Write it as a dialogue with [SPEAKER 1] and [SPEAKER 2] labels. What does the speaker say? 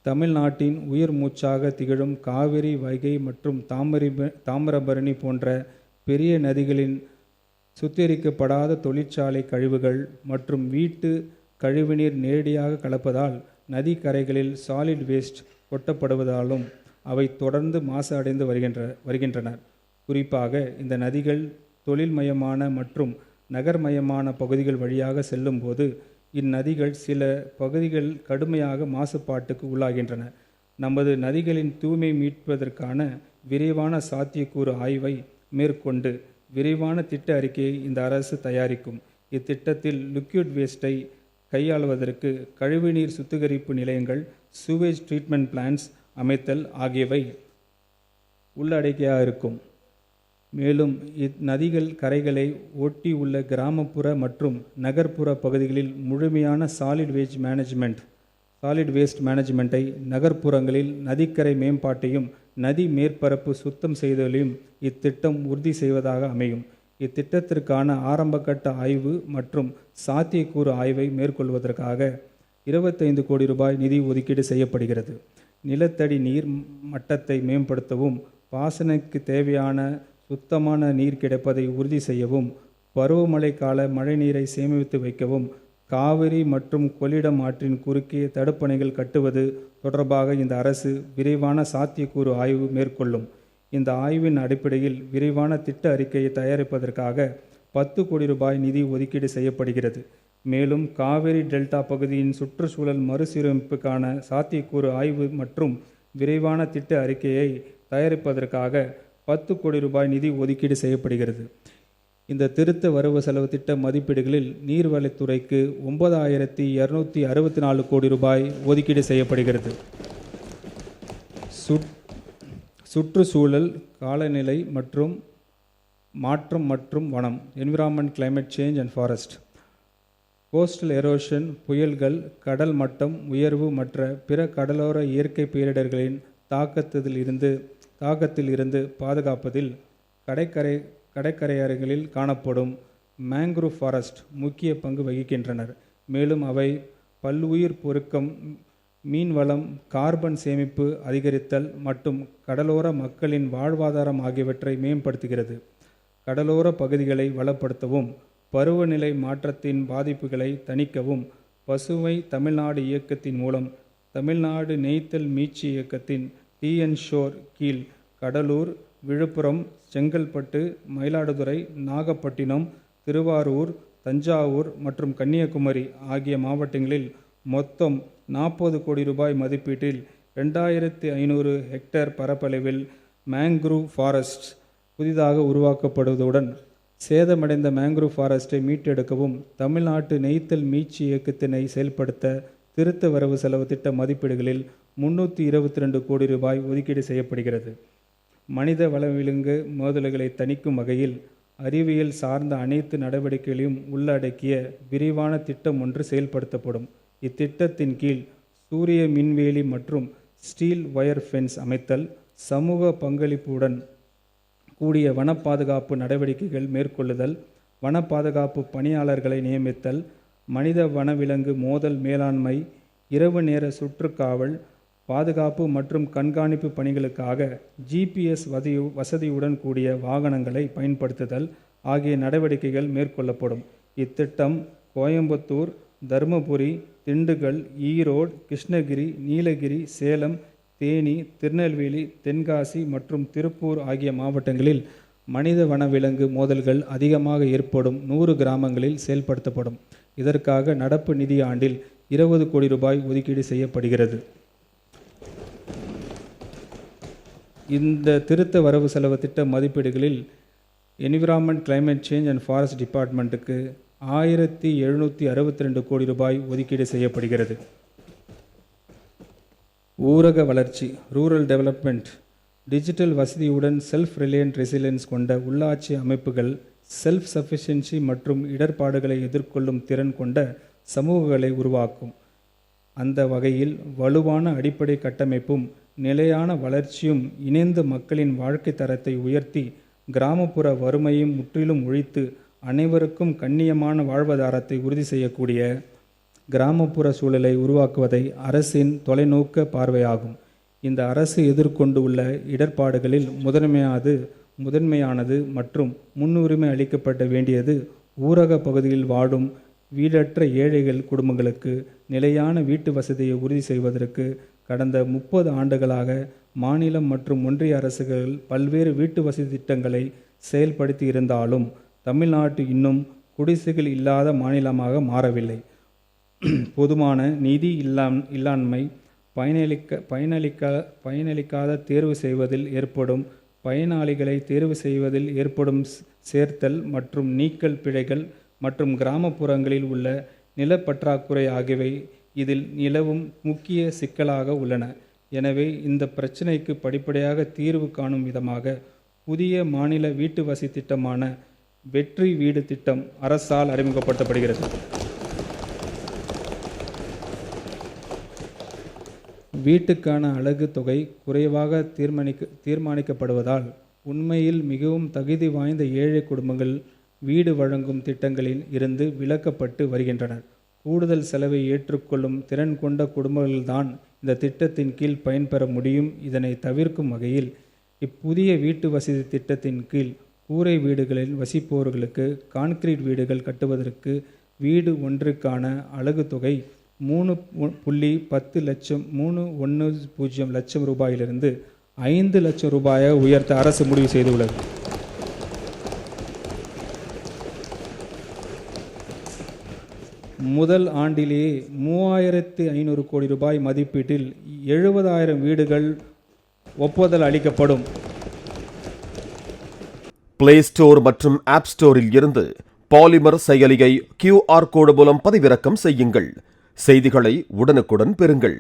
[SPEAKER 1] தமிழ்நாட்டின் உயிர் மூச்சாக திகழும் காவிரி, வைகை மற்றும் தாமிரபரணி போன்ற பெரிய நதிகளின் சுத்திகரிக்கப்படாத தொழிற்சாலை கழிவுகள் மற்றும் வீட்டு கழிவுநீர் நேரடியாக கலப்பதால் நதி கரைகளில் சாலிட் வேஸ்ட் கொட்டப்படுவதாலும் அவை தொடர்ந்து மாசு அடைந்து வருகின்றன. குறிப்பாக இந்த நதிகள் தொழில்மயமான மற்றும் நகர்மயமான பகுதிகள் வழியாக செல்லும் போது இந்நதிகள் சில பகுதிகள் கடுமையாக மாசுபாட்டுக்கு உள்ளாகின்றன. நமது நதிகளின் தூய்மை மீட்பதற்கான விரிவான சாத்தியக்கூறு ஆய்வை மேற்கொண்டு விரிவான திட்ட அறிக்கையை இந்த அரசு தயாரிக்கும். இத்திட்டத்தில் லிக்விட் வேஸ்ட்டை கையாளுவதற்கு கழிவுநீர் சுத்திகரிப்பு நிலையங்கள், சூவேஜ் ட்ரீட்மெண்ட் பிளான்ஸ் அமைத்தல் ஆகியவை உள்ளடக்கியாக இருக்கும். மேலும் இந்நதிகள் கரைகளை ஒட்டி உள்ள கிராமப்புற மற்றும் நகர்ப்புற பகுதிகளில் முழுமையான சாலிட் வேஸ்ட் மேனேஜ்மெண்ட்டை, நகர்ப்புறங்களில் நதிக்கரை மேம்பாட்டையும் நதி மேற்பரப்பு சுத்தம் செய்தலையும் இத்திட்டம் உறுதி செய்வதாக அமையும். இத்திட்டத்திற்கான ஆரம்பகட்ட ஆய்வு மற்றும் சாத்தியக்கூறு ஆய்வை மேற்கொள்வதற்காக 25 கோடி ரூபாய் நிதி ஒதுக்கீடு செய்யப்படுகிறது. நிலத்தடி நீர் மட்டத்தை மேம்படுத்தவும், பாசனக்கு தேவையான சுத்தமான நீர் கிடைப்பதை உறுதி செய்யவும், பருவமழை கால மழைநீரை சேமித்து வைக்கவும், காவிரி மற்றும் கொள்ளிடம் ஆற்றின் குறுக்கே தடுப்பணைகள் கட்டுவது தொடர்பாக இந்த அரசு விரிவான சாத்தியக்கூறு ஆய்வு மேற்கொள்ளும். இந்த ஆய்வின் அடிப்படையில் விரிவான திட்ட அறிக்கையை தயாரிப்பதற்காக 10 கோடி ரூபாய் நிதி ஒதுக்கீடு செய்யப்படுகிறது. மேலும் காவிரி டெல்டா பகுதியின் சுற்றுச்சூழல் மறுசீரமைப்புக்கான சாத்தியக்கூறு ஆய்வு மற்றும் விரைவான திட்ட அறிக்கையை தயாரிப்பதற்காக 10 கோடி ரூபாய் நிதி ஒதுக்கீடு செய்யப்படுகிறது. இந்த திருத்த வரவு செலவு திட்ட மதிப்பீடுகளில் நீர்வளத்துறைக்கு 9,264 கோடி ரூபாய் ஒதுக்கீடு செய்யப்படுகிறது. சுற்றுச்சூழல், காலநிலை மற்றும் மாற்றம் மற்றும் வனம், environment, climate change and forest, coastal erosion, புயல்கள், கடல் மட்டம் உயர்வு மற்ற பிற கடலோர இயற்கை பேரிடர்களின் தாக்கத்தில் இருந்து பாதுகாப்பதில் கடற்கரையர்களில் காணப்படும் மேங்க்ரூவ் ஃபாரஸ்ட் முக்கிய பங்கு வகிக்கின்றனர். மேலும் அவை பல்லுயிர் பெருக்கம், மீன்வளம், கார்பன் சேமிப்பு அதிகரித்தல் மற்றும் கடலோர மக்களின் வாழ்வாதாரம் ஆகியவற்றை மேம்படுத்துகிறது. கடலோர பகுதிகளை வளப்படுத்தவும், பருவநிலை மாற்றத்தின் பாதிப்புகளை தணிக்கவும் பசுமை தமிழ்நாடு இயக்கத்தின் மூலம் தமிழ்நாடு நெய்தல் மீட்சி இயக்கத்தின் டிஎன் ஷோர் கீழ் கடலூர், விழுப்புரம், செங்கல்பட்டு, மயிலாடுதுறை, நாகப்பட்டினம், திருவாரூர், தஞ்சாவூர் மற்றும் கன்னியாகுமரி ஆகிய மாவட்டங்களில் மொத்தம் 40 கோடி ரூபாய் மதிப்பீட்டில் 2500 ஹெக்டேர் பரப்பளவில் மேங்க்ரூவ் ஃபாரஸ்ட் புதிதாக உருவாக்கப்படுவதுடன் சேதமடைந்த மேங்க்ரூவ் ஃபாரஸ்ட்டை மீட்டெடுக்கவும் தமிழ்நாட்டு நெய்தல் மீட்சி இயக்கத்தினை செயல்படுத்த திருத்த வரவு செலவு திட்ட மதிப்பீடுகளில் 322 கோடி ரூபாய் ஒதுக்கீடு செய்யப்படுகிறது. மனித வளவிலங்கு மோதல்களை தணிக்கும் வகையில் அறிவியல் சார்ந்த அனைத்து நடவடிக்கைகளையும் உள்ளடக்கிய விரிவான திட்டம் ஒன்று செயல்படுத்தப்படும். இத்திட்டத்தின் கீழ் சூரிய மின்வேலி மற்றும் ஸ்டீல் ஒயர் ஃபென்ஸ் அமைத்தல், சமூக பங்களிப்புடன் கூடிய வன பாதுகாப்பு நடவடிக்கைகள் மேற்கொள்ளுதல், வன பாதுகாப்பு பணியாளர்களை நியமித்தல், மனித வனவிலங்கு மோதல் மேலாண்மை, இரவு நேர சுற்றுக்காவல், பாதுகாப்பு மற்றும் கண்காணிப்பு பணிகளுக்காக GPS வசதியுடன் கூடிய வாகனங்களை பயன்படுத்துதல் ஆகிய நடவடிக்கைகள் மேற்கொள்ளப்படும். இத்திட்டம் கோயம்புத்தூர், தருமபுரி, திண்டுக்கல், ஈரோடு, கிருஷ்ணகிரி, நீலகிரி, சேலம், தேனி, திருநெல்வேலி, தென்காசி மற்றும் திருப்பூர் ஆகிய மாவட்டங்களில் மனித வனவிலங்கு மோதல்கள் அதிகமாக ஏற்படும் 100 கிராமங்களில் செயல்படுத்தப்படும். இதற்காக நடப்பு நிதி ஆண்டில் 20 கோடி ரூபாய் ஒதுக்கீடு செய்யப்படுகிறது. இந்த திருத்த வரவு செலவு திட்ட மதிப்பீடுகளில் environment, climate change and forest டிபார்ட்மெண்ட்டுக்கு 1762 கோடி ரூபாய் ஒதுக்கீடு செய்யப்படுகிறது. ஊரக வளர்ச்சி, ரூரல் டெவலப்மெண்ட், டிஜிட்டல் வசதியுடன் செல்ஃப் ரிலையன்ட் ரெசிலியன்ஸ் கொண்ட உள்ளாட்சி அமைப்புகள் செல்ஃப் சஃபிஷியன்சி மற்றும் இடர்பாடுகளை எதிர்கொள்ளும் திறன் கொண்ட சமூகங்களை உருவாக்கும். அந்த வகையில் வலுவான அடிப்படை கட்டமைப்பும் நிலையான வளர்ச்சியும் இணைந்து மக்களின் வாழ்க்கை தரத்தை உயர்த்தி கிராமப்புற வறுமையும் முற்றிலும் ஒழித்து அனைவருக்கும் கண்ணியமான வாழ்வாதாரத்தை உறுதி செய்யக்கூடிய கிராமப்புற சூழலை உருவாக்குவதை அரசின் தொலைநோக்க பார்வையாகும். இந்த அரசு எதிர்கொண்டு உள்ள இடர்பாடுகளில் முதன்மையானது மற்றும் முன்னுரிமை அளிக்கப்பட வேண்டியது ஊரக பகுதியில் வாடும் வீடற்ற ஏழைகள் குடும்பங்களுக்கு நிலையான வீட்டு வசதியை உறுதி செய்வதற்கு கடந்த 30 ஆண்டுகளாக மாநிலம் மற்றும் ஒன்றிய அரசுகள் பல்வேறு வீட்டு வசதி திட்டங்களை செயல்படுத்தி இருந்தாலும் தமிழ்நாடு இன்னும் குடிசைகள் இல்லாத மாநிலமாக மாறவில்லை. போதுமான நிதி இல்லாண்மை, பயனளிக்காத தேர்வு செய்வதில் ஏற்படும் பயனாளிகளை தேர்வு செய்வதில் ஏற்படும் சேர்த்தல் மற்றும் நீக்கல் பிழைகள் மற்றும் கிராமப்புறங்களில் உள்ள நிலப்பற்றாக்குறை ஆகியவை இதில் நிலவும் முக்கிய சிக்கலாக உள்ளன. எனவே இந்த பிரச்சினைக்கு படிப்படியாக தீர்வு காணும் விதமாக புதிய மாநில வீட்டு வசதி திட்டமான வெற்றி வீடு திட்டம் அரசால் அறிமுகப்படுத்தப்படுகிறது. வீட்டுக்கான அலகு தொகை குறைவாக தீர்மானிக்கப்படுவதால் உண்மையில் மிகவும் தகுதி வாய்ந்த ஏழை குடும்பங்கள் வீடு வழங்கும் திட்டங்களில் இருந்து விலக்கப்பட்டு வருகின்றனர். கூடுதல் செலவை ஏற்றுக்கொள்ளும் திறன் கொண்ட குடும்பங்கள்தான் இந்த திட்டத்தின் கீழ் பயன்பெற முடியும். இதனை தவிர்க்கும் வகையில் இப்புதிய வீட்டு வசதி திட்டத்தின் கீழ் கூரை வீடுகளில் வசிப்பவர்களுக்கு கான்கிரீட் வீடுகள் கட்டுவதற்கு வீடு ஒன்றுக்கான அலகு தொகை 3.10 லட்சம் ரூபாயிலிருந்து 5 லட்சம் ரூபாயாக உயர்த்த அரசு முடிவு செய்துள்ளது. முதல் ஆண்டிலேயே 3500 கோடி ரூபாய் மதிப்பீட்டில் 70,000 வீடுகள் ஒப்புதல் அளிக்கப்படும்.
[SPEAKER 2] பிளே ஸ்டோர் மற்றும் ஆப் ஸ்டோரில் இருந்து பாலிமர் செயலியை QR கோடு மூலம் பதிவிறக்கம் செய்யுங்கள். செய்திகளை உடனுக்குடன் பெறுங்கள்.